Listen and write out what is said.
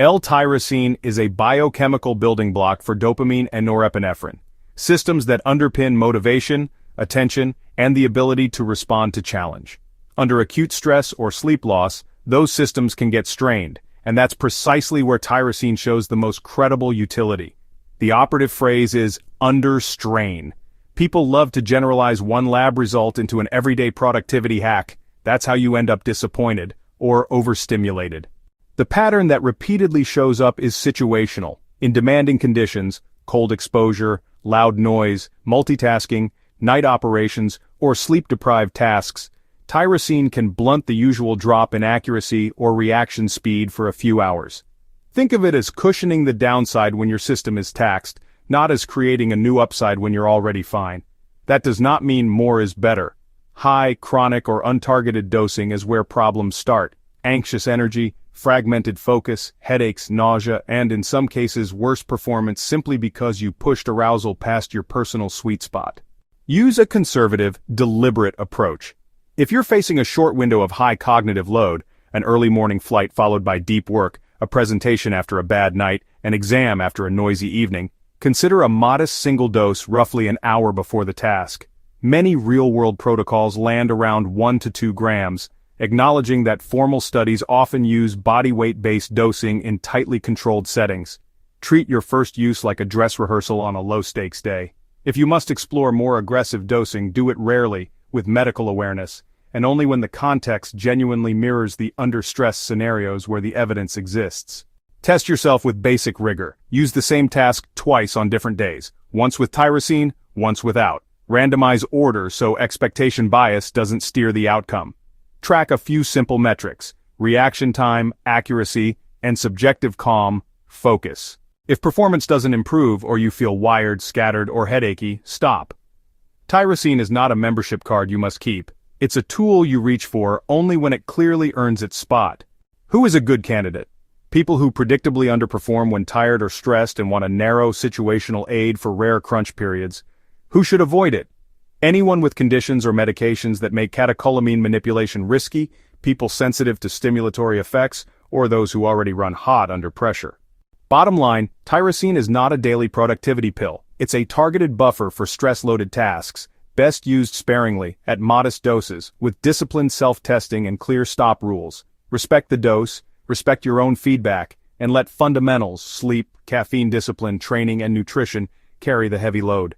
L-Tyrosine is a biochemical building block for dopamine and norepinephrine, systems that underpin motivation, attention, and the ability to respond to challenge. Under acute stress or sleep loss, those systems can get strained, and that's precisely where tyrosine shows the most credible utility. The operative phrase is under strain. People love to generalize one lab result into an everyday productivity hack. That's how you end up disappointed or overstimulated. The pattern that repeatedly shows up is situational. In demanding conditions, cold exposure, loud noise, multitasking, night operations, or sleep-deprived tasks, tyrosine can blunt the usual drop in accuracy or reaction speed for a few hours. Think of it as cushioning the downside when your system is taxed, not as creating a new upside when you're already fine. That does not mean more is better. High, chronic, or untargeted dosing is where problems start. Anxious energy, fragmented focus, headaches, nausea, and in some cases worse performance simply because you pushed arousal past your personal sweet spot. Use a conservative, deliberate approach. If you're facing a short window of high cognitive load, an early morning flight followed by deep work, a presentation after a bad night, an exam after a noisy evening, consider a modest single dose roughly an hour before the task. Many real-world protocols land around 1 to 2 grams, acknowledging that formal studies often use body weight-based dosing in tightly controlled settings. Treat your first use like a dress rehearsal on a low-stakes day. If you must explore more aggressive dosing, do it rarely, with medical awareness, and only when the context genuinely mirrors the under-stress scenarios where the evidence exists. Test yourself with basic rigor. Use the same task twice on different days, once with tyrosine, once without. Randomize order so expectation bias doesn't steer the outcome. Track a few simple metrics: reaction time, accuracy, and subjective calm, focus. If performance doesn't improve or you feel wired, scattered, or headachy, stop. Tyrosine is not a membership card you must keep. It's a tool you reach for only when it clearly earns its spot. Who is a good candidate? People who predictably underperform when tired or stressed and want a narrow situational aid for rare crunch periods. Who should avoid it? Anyone with conditions or medications that make catecholamine manipulation risky, people sensitive to stimulatory effects, or those who already run hot under pressure. Bottom line, tyrosine is not a daily productivity pill. It's a targeted buffer for stress-loaded tasks, best used sparingly, at modest doses, with disciplined self-testing and clear stop rules. Respect the dose, respect your own feedback, and let fundamentals, sleep, caffeine discipline, training, and nutrition carry the heavy load.